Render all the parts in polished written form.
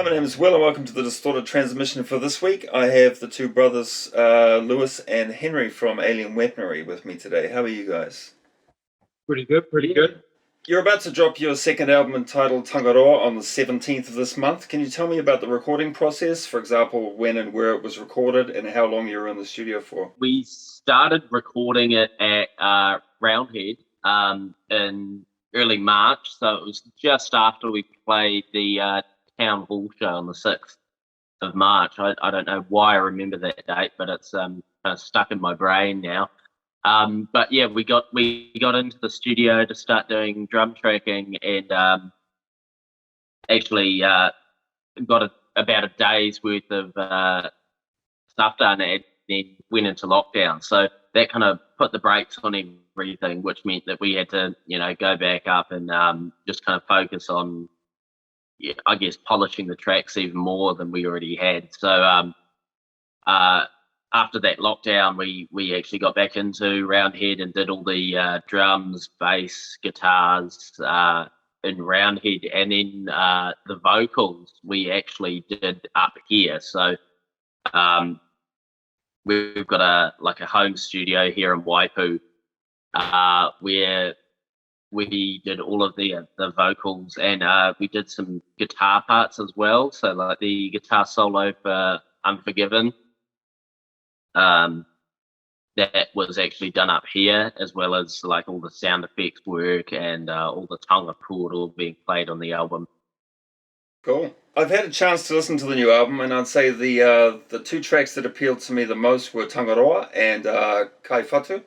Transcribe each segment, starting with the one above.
Hi, my name is Will, and welcome to the Distorted Transmission for this week. I have the two brothers, Lewis and Henry from Alien Weaponry with me today. How are you guys? Pretty good, pretty good. You're about to drop your second album entitled Tangaroa on the 17th of this month. Can you tell me about the recording process? For example, when and where it was recorded and how long you were in the studio for? We started recording it at Roundhead in early March, so it was just after we played the town hall show on the 6th of March. I don't know why I remember that date, but it's kind of stuck in my brain now. But yeah, we got into the studio to start doing drum tracking, and actually got about a day's worth of stuff done, and then went into lockdown. So that kind of put the brakes on everything, which meant that we had to, go back up and just kind of focus on, I guess, polishing the tracks even more than we already had. So after that lockdown, we actually got back into Roundhead and did all the drums, bass, guitars in Roundhead, and then the vocals we actually did up here. So we've got a home studio here in Waipu, where we did all of the vocals, and we did some guitar parts as well. So like the guitar solo for Unforgiven, that was actually done up here, as well as like all the sound effects work and all the tonga chord all being played on the album. Cool. I've had a chance to listen to the new album, and I'd say the two tracks that appealed to me the most were Tangaroa and Kaifatu.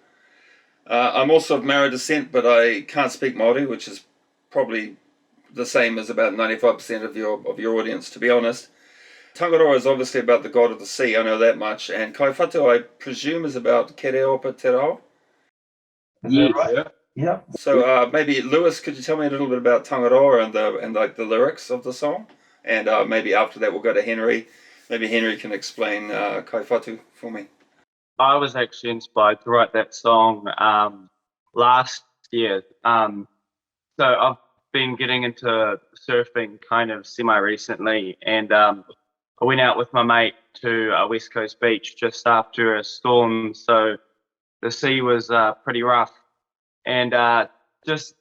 I'm also of Maori descent, but I can't speak Māori, which is probably the same as about 95% of your audience, to be honest. Tangaroa is obviously about the god of the sea, I know that much, and Kaifatu, I presume, is about Kereopa Te Rao. Is that right? Yeah. So maybe Lewis, could you tell me a little bit about Tangaroa and the lyrics of the song? And maybe after that we'll go to Henry. Maybe Henry can explain Kaifatu for me. I was actually inspired to write that song last year. So I've been getting into surfing kind of semi-recently, and I went out with my mate to a West Coast beach just after a storm, so the sea was pretty rough. And just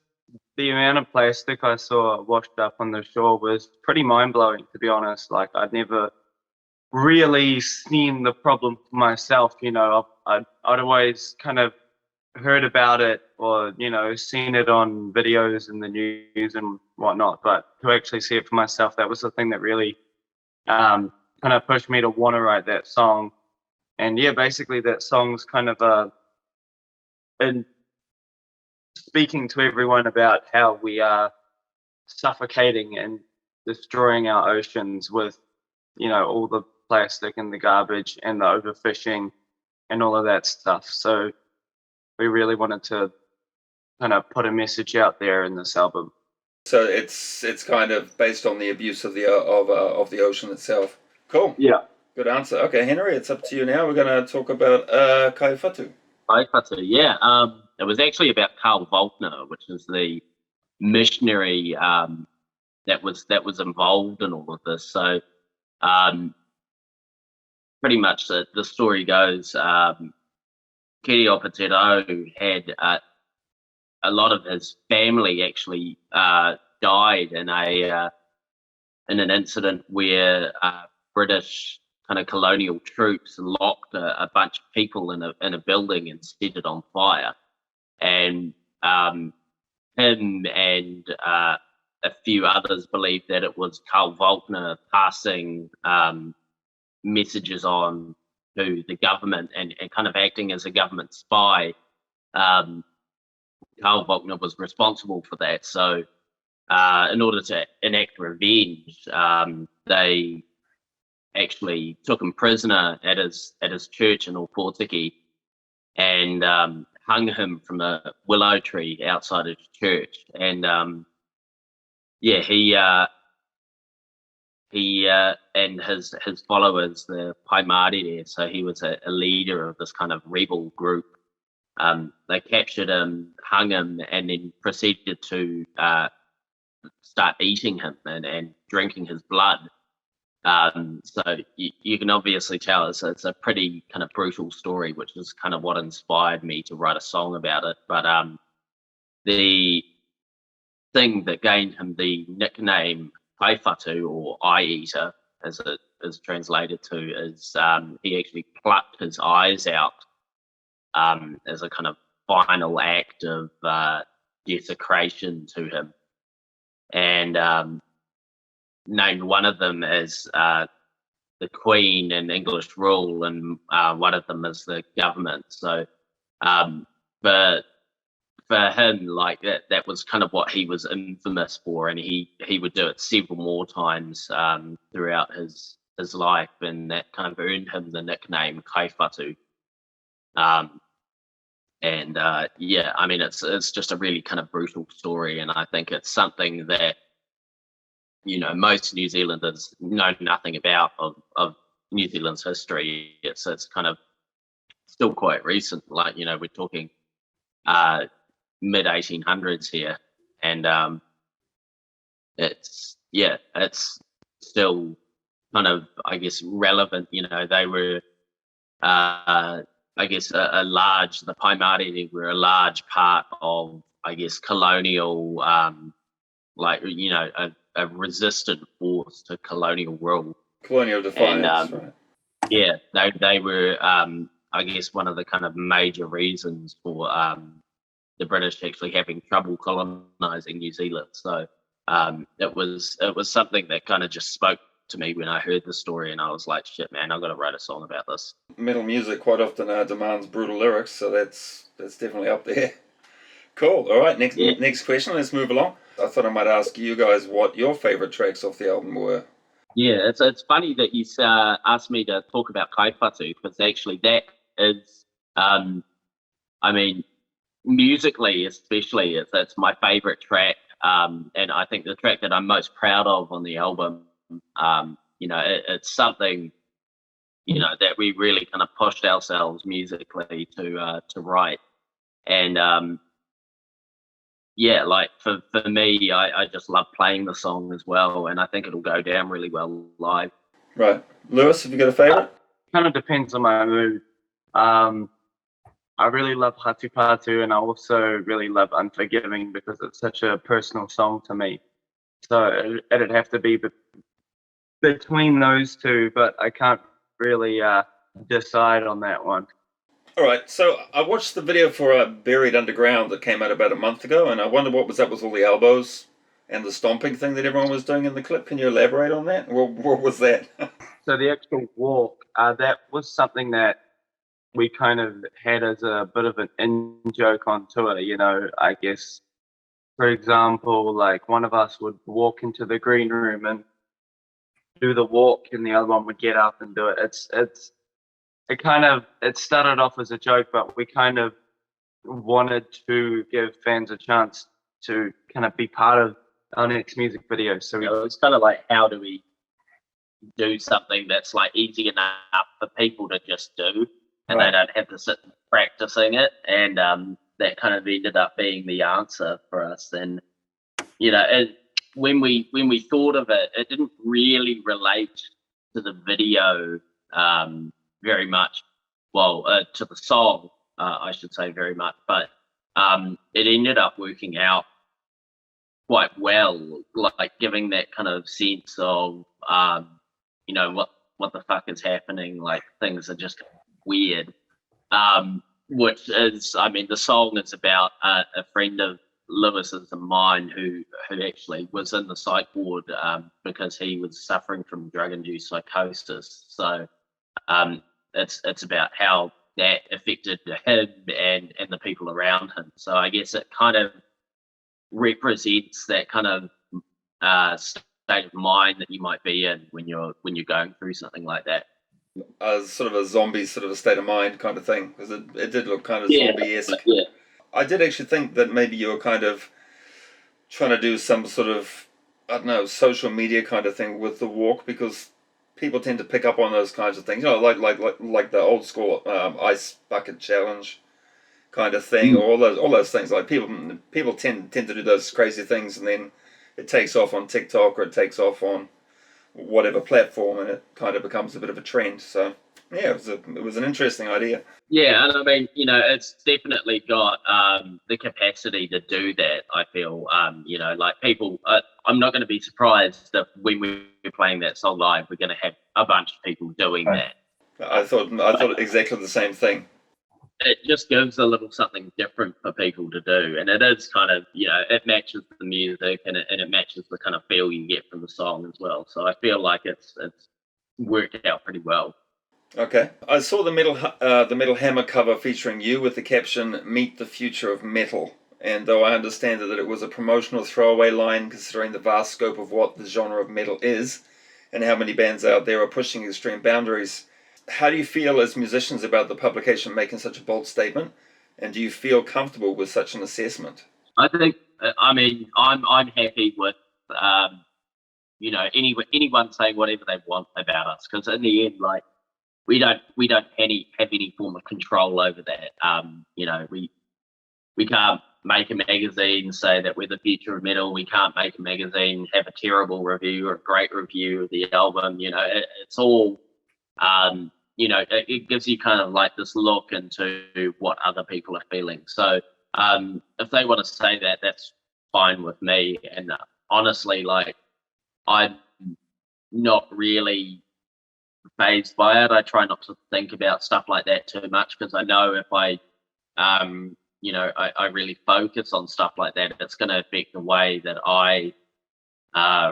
the amount of plastic I saw washed up on the shore was pretty mind-blowing, to be honest. Like, I'd never really seen the problem for myself. I'd always kind of heard about it or, seen it on videos in the news and whatnot. But to actually see it for myself, that was the thing that really kind of pushed me to want to write that song. And yeah, basically that song's kind of in speaking to everyone about how we are suffocating and destroying our oceans with, all the plastic and the garbage and the overfishing and all of that stuff. So we really wanted to kind of put a message out there in this album. So it's kind of based on the abuse of the ocean itself. Cool. Yeah. Good answer. Okay, Henry, it's up to you now. We're going to talk about Kaifatu. Kaifatu, yeah. It was actually about Karl Volkner, which is the missionary that was involved in all of this. So pretty much the story goes, Kereopa Te Rao had a lot of his family actually died in an incident where British kind of colonial troops locked a bunch of people in a building and set it on fire. And him and a few others believed that it was Karl Volkner passing messages on to the government and kind of acting as a government spy. Karl Volkner was responsible for that. So in order to enact revenge, they actually took him prisoner at his church in Opotiki and hung him from a willow tree outside his church. And he and his followers, the Paimari there, so he was a leader of this kind of rebel group. They captured him, hung him, and then proceeded to start eating him and drinking his blood. So you can obviously tell it's a pretty kind of brutal story, which is kind of what inspired me to write a song about it. But the thing that gained him the nickname Kaifatu, or Eye Eater, as it is translated to, is he actually plucked his eyes out as a kind of final act of desecration to him, and named one of them as the Queen in English rule, and one of them as the government. So, but for him, like that was kind of what he was infamous for, and he would do it several more times throughout his life, and that kind of earned him the nickname Kaifatu. And yeah, I mean, it's just a really kind of brutal story, and I think it's something that, you know, most New Zealanders know nothing about of New Zealand's history. It's kind of still quite recent. Like, you know, we're talking mid 1800s here, and it's still kind of, I guess, relevant. You know, they were I guess the Paimari were a large part of, I guess, colonial, like, you know, a resistant force to colonial rule. Colonial defiance, And right? yeah, they were, I guess, one of the kind of major reasons for the British actually having trouble colonizing New Zealand. So it was something that kind of just spoke to me when I heard the story, and I was like, shit, man, I've got to write a song about this. Metal music quite often demands brutal lyrics, so that's definitely up there. Cool. All right, next question. Let's move along. I thought I might ask you guys what your favorite tracks off the album were. Yeah, it's funny that you asked me to talk about Kaifatu, because actually that is, I mean, musically especially, it's my favorite track, and I think the track that I'm most proud of on the album. You know, it's something, you know, that we really kind of pushed ourselves musically to write, and yeah, like for me, I just love playing the song as well, and I think it'll go down really well live. Right, Lewis, have you got a favorite? Kind of depends on my mood. I really love Hatupatu, and I also really love Unforgiving, because it's such a personal song to me. So it'd have to be between those two, but I can't really decide on that one. All right, so I watched the video for Buried Underground that came out about a month ago, and I wonder what was up with all the elbows and the stomping thing that everyone was doing in the clip. Can you elaborate on that? What was that? So the actual walk, that was something that we kind of had as a bit of an in-joke on tour, you know. I guess, for example, like one of us would walk into the green room and do the walk, and the other one would get up and do it. It started off as a joke, but we kind of wanted to give fans a chance to kind of be part of our next music video. So You know, it's kind of like, how do we do something that's like easy enough for people to just do, and Right. they don't have to sit practicing it, and that kind of ended up being the answer for us. And, you know, when we thought of it, it didn't really relate to the video very much. Well, to the song, I should say, very much, but it ended up working out quite well, like giving that kind of sense of, you know, what the fuck is happening, like things are just weird. Which is, I mean, the song is about a friend of Lewis's and mine who actually was in the psych ward because he was suffering from drug-induced psychosis. So it's about how that affected him and the people around him. So I guess it kind of represents that kind of state of mind that you might be in when you're going through something like that. Sort of a zombie sort of a state of mind kind of thing, because it did look kind of Yeah, zombie-esque. yeah. I did actually think that maybe you were kind of trying to do some sort of, I don't know, social media kind of thing with the walk, because people tend to pick up on those kinds of things, you know, like the old school ice bucket challenge kind of thing, or all those things. Like people tend to do those crazy things, and then it takes off on TikTok, or it takes off on whatever platform, and it kind of becomes a bit of a trend. So yeah, it was an interesting idea. Yeah, and I mean, it's definitely got the capacity to do that. I feel, like people. I'm not going to be surprised if when we're playing that song live, we're going to have a bunch of people doing that. I thought exactly the same thing. It just gives a little something different for people to do, and it is kind of, it matches the music and it matches the kind of feel you get from the song as well. So I feel like it's worked out pretty well. Okay, I saw the Metal Hammer cover featuring you with the caption "Meet the Future of Metal." And though I understand that it was a promotional throwaway line, considering the vast scope of what the genre of metal is, and how many bands out there are pushing extreme boundaries, how do you feel as musicians about the publication making such a bold statement? And do you feel comfortable with such an assessment? I think, I'm happy with, anyone saying whatever they want about us, because in the end, like, we don't have any form of control over that. We can't make a magazine say that we're the future of metal. We can't make a magazine have a terrible review or a great review of the album. It's all, it gives you kind of like this look into what other people are feeling. So if they want to say that, that's fine with me. And honestly, like, I'm not really phased by it. I try not to think about stuff like that too much, because I know if I really focus on stuff like that, it's going to affect the way that I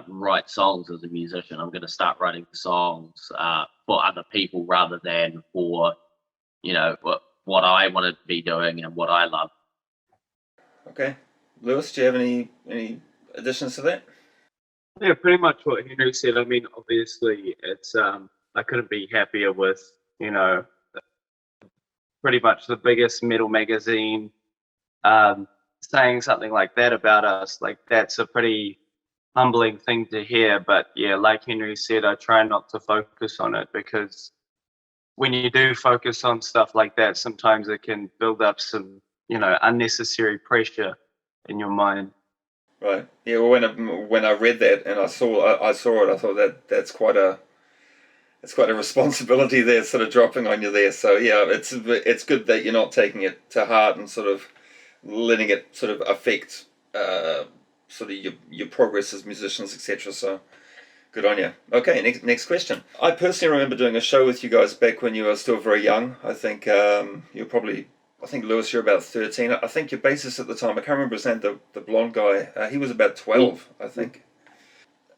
write songs as a musician. I'm going to start writing songs for other people rather than for, what I want to be doing and what I love. Okay. Lewis, do you have any additions to that? Yeah, pretty much what Henry said. I mean, obviously, it's I couldn't be happier with, pretty much the biggest metal magazine saying something like that about us. Like, that's a pretty humbling thing to hear. But yeah, like Henry said, I try not to focus on it, because when you do focus on stuff like that, sometimes it can build up some, unnecessary pressure in your mind. Right. Yeah. Well, when I read that and I saw it, I thought that's quite a responsibility there, sort of dropping on you there. So yeah, it's good that you're not taking it to heart and sort of letting it sort of affect sort of your progress as musicians, etc. So good on you. Okay, next question. I personally remember doing a show with you guys back when you were still very young. I think I think Lewis, you're about 13. I think your bassist at the time, I can't remember his name, the blonde guy. He was about 12, I think.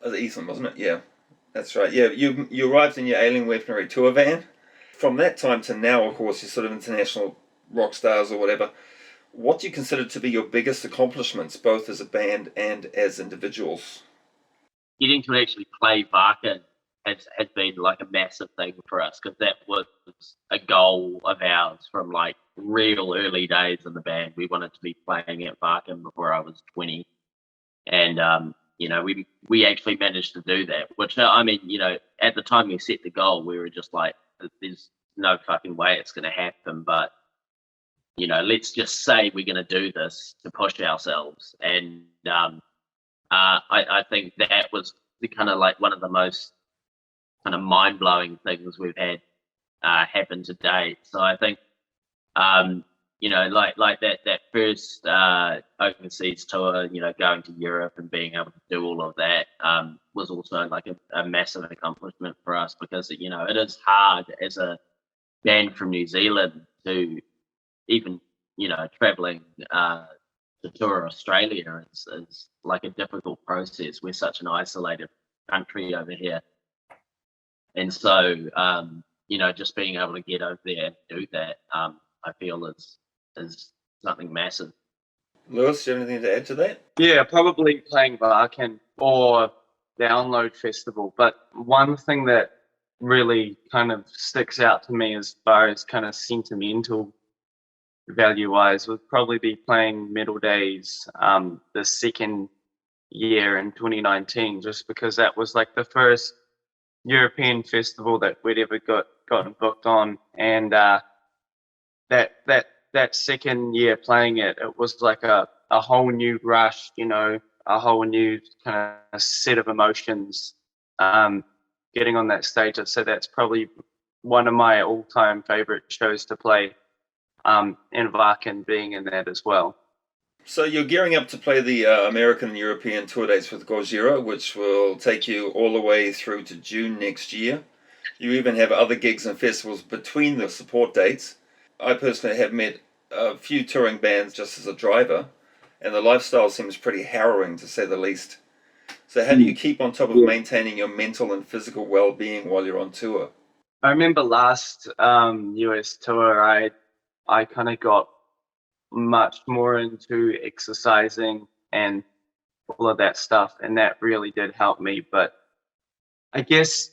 Ethan, wasn't it? Yeah. That's right. Yeah, you arrived in your Alien Weaponry tour van. From that time to now, of course, you're sort of international rock stars or whatever. What do you consider to be your biggest accomplishments, both as a band and as individuals? Getting to actually play Varkin has been like a massive thing for us, because that was a goal of ours from like real early days in the band. We wanted to be playing at Varkin before I was 20, and we actually managed to do that. Which, I mean, at the time we set the goal, we were just like, "There's no fucking way it's going to happen." But let's just say we're going to do this to push ourselves. And I think that was the kind of like one of the most kind of mind-blowing things we've had happen to date. So I think, like that first overseas tour, going to Europe and being able to do all of that was also like a massive accomplishment for us, because it is hard as a band from New Zealand to even traveling to tour Australia is like a difficult process. We're such an isolated country over here, and so just being able to get over there and do that, I feel is something massive. Lewis, do you have anything to add to that? Yeah, probably playing Barkin or Download Festival. But one thing that really kind of sticks out to me as far as kind of sentimental value-wise would probably be playing Metal Days the second year in 2019, just because that was like the first European festival that we'd ever gotten booked on, and that second year playing it was like a whole new rush, a whole new kind of set of emotions. getting on that stage. I'd say that's probably one of my all-time favorite shows to play, and Varkin being in that as well. So you're gearing up to play the American and European tour dates with Gojira, which will take you all the way through to June next year. You even have other gigs and festivals between the support dates. I personally have met a few touring bands just as a driver, and the lifestyle seems pretty harrowing to say the least. So how do you keep on top of maintaining your mental and physical well-being while you're on tour? I remember last US tour, I kind of got much more into exercising and all of that stuff, and that really did help me. But I guess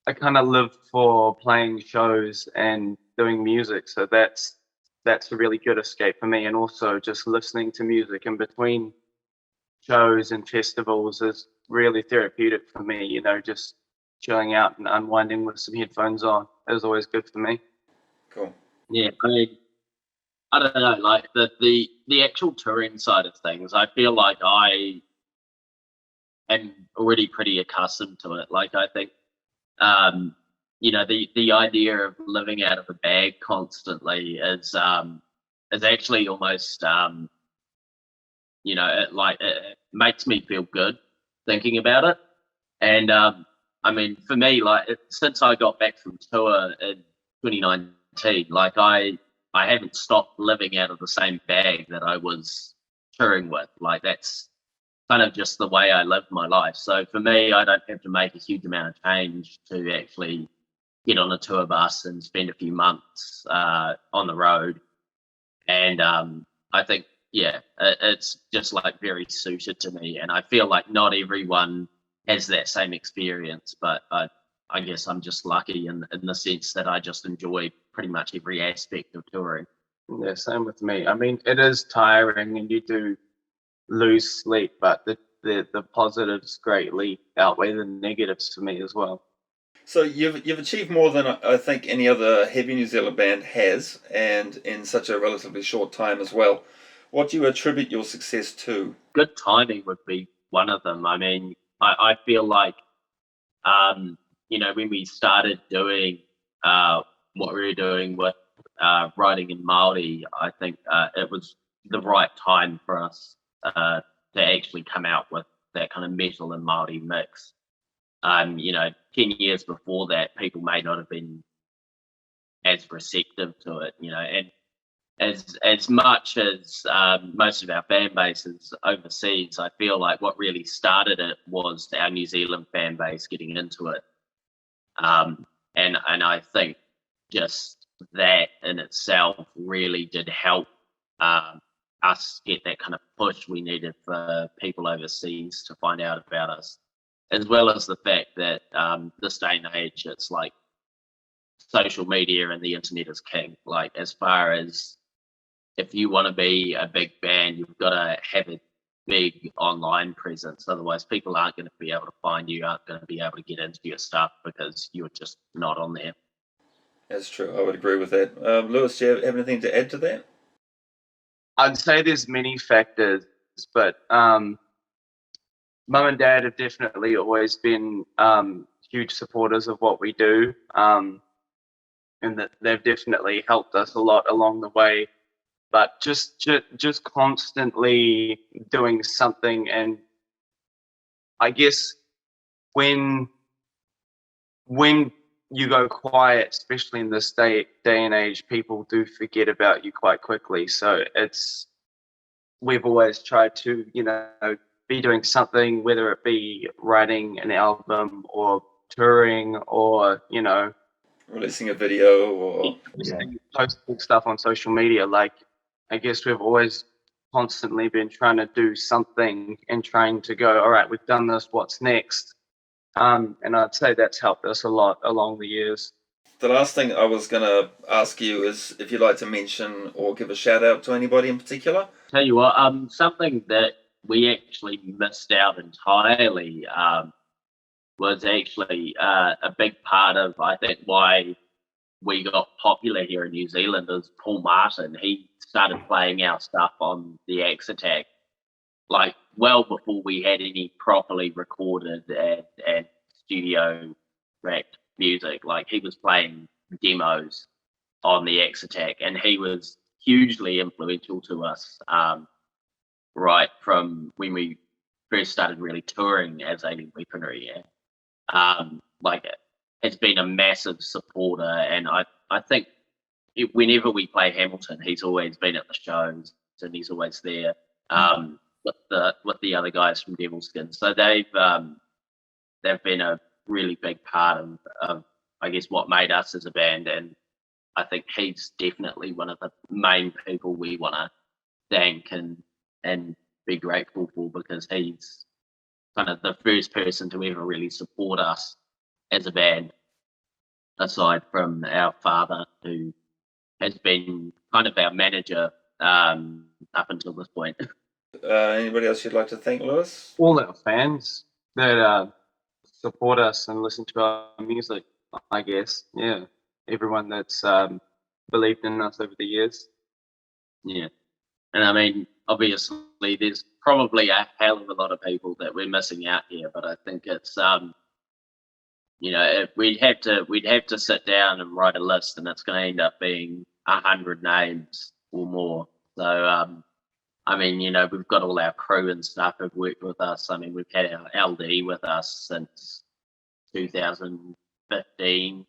I kind of live for playing shows and doing music, so that's a really good escape for me. And also just listening to music in between shows and festivals is really therapeutic for me. You know, just chilling out and unwinding with some headphones on is always good for me. Cool. Yeah, I mean, I don't know, like the actual touring side of things, I feel like I am already pretty accustomed to it. Like, I think, you know, the idea of living out of a bag constantly is actually almost, you know, it makes me feel good thinking about it. And I mean, for me, like, since I got back from tour in 2019, like I haven't stopped living out of the same bag that I was touring with. Like, that's kind of just the way I live my life. So for me, I don't have to make a huge amount of change to actually get on a tour bus and spend a few months on the road. And I think, yeah, it's just like very suited to me. And I feel like not everyone has that same experience, but I guess I'm just lucky in the sense that I just enjoy pretty much every aspect of touring. Yeah, same with me. I mean, it is tiring and you do lose sleep, but the positives greatly outweigh the negatives for me as well. So you've achieved more than I think any other heavy New Zealand band has, and in such a relatively short time as well. What do you attribute your success to? Good timing would be one of them. I mean, I feel like, you know, when we started doing what we were doing with writing in Māori, I think it was the right time for us to actually come out with that kind of metal and Māori mix. You know, 10 years before that, people may not have been as receptive to it, you know, and as much as most of our fan base is overseas, I feel like what really started it was our New Zealand fan base getting into it. And I think just that in itself really did help us get that kind of push we needed for people overseas to find out about us, as well as the fact that this day and age, it's like social media and the internet is king. Like, as far as if you want to be a big band, you've got to have a big online presence. Otherwise, people aren't going to be able to find you, aren't going to be able to get into your stuff because you're just not on there. That's true. I would agree with that. Lewis, do you have anything to add to that? I'd say there's many factors, but Mum and Dad have definitely always been huge supporters of what we do, and that they've definitely helped us a lot along the way. But just constantly doing something, and I guess when you go quiet, especially in this day and age, people do forget about you quite quickly. So we've always tried to, you know, be doing something, whether it be writing an album or touring or, you know, Releasing a video or posting stuff on social media. Like, I guess we've always constantly been trying to do something and trying to go, all right, we've done this, what's next? And I'd say that's helped us a lot along the years. The last thing I was going to ask you is if you'd like to mention or give a shout out to anybody in particular. Tell you what, something that we actually missed out entirely was actually a big part of, I think, why we got popular here in New Zealand is Paul Martin. He started playing our stuff on the Axe Attack, like, well before we had any properly recorded and studio tracked music. Like he was playing demos on the X Attack, and he was hugely influential to us right from when we first started really touring as Alien Weaponry. Like has been a massive supporter, and I think whenever we play Hamilton, he's always been at the shows and he's always there with the other guys from Devilskin. So they've been a really big part of I guess what made us as a band, and I think he's definitely one of the main people we want to thank and be grateful for, because he's kind of the first person to ever really support us as a band, aside from our father, who has been kind of our manager up until this point. Anybody else you'd like to thank, Lewis? All our fans that support us and listen to our music, I guess. Yeah, everyone that's believed in us over the years. Yeah, and I mean, obviously, there's probably a hell of a lot of people that we're missing out here, but I think it's we'd have to sit down and write a list, and it's going to end up being 100 names or more. So I mean, we've got all our crew and stuff who've worked with us. I mean, we've had our LD with us since 2015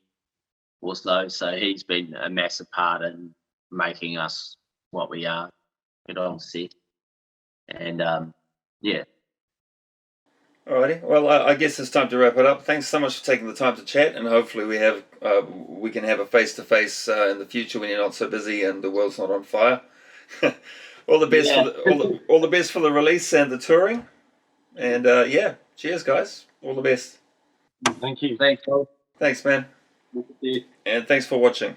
or so. So he's been a massive part in making us what we are, get on set. And yeah. Alrighty. Well, I guess it's time to wrap it up. Thanks so much for taking the time to chat, and hopefully we can have a face-to-face in the future when you're not so busy and the world's not on fire. All the best all the best for the release and the touring. And cheers, guys. All the best. Thank you. Thanks, Paul. Thanks, man. And thanks for watching.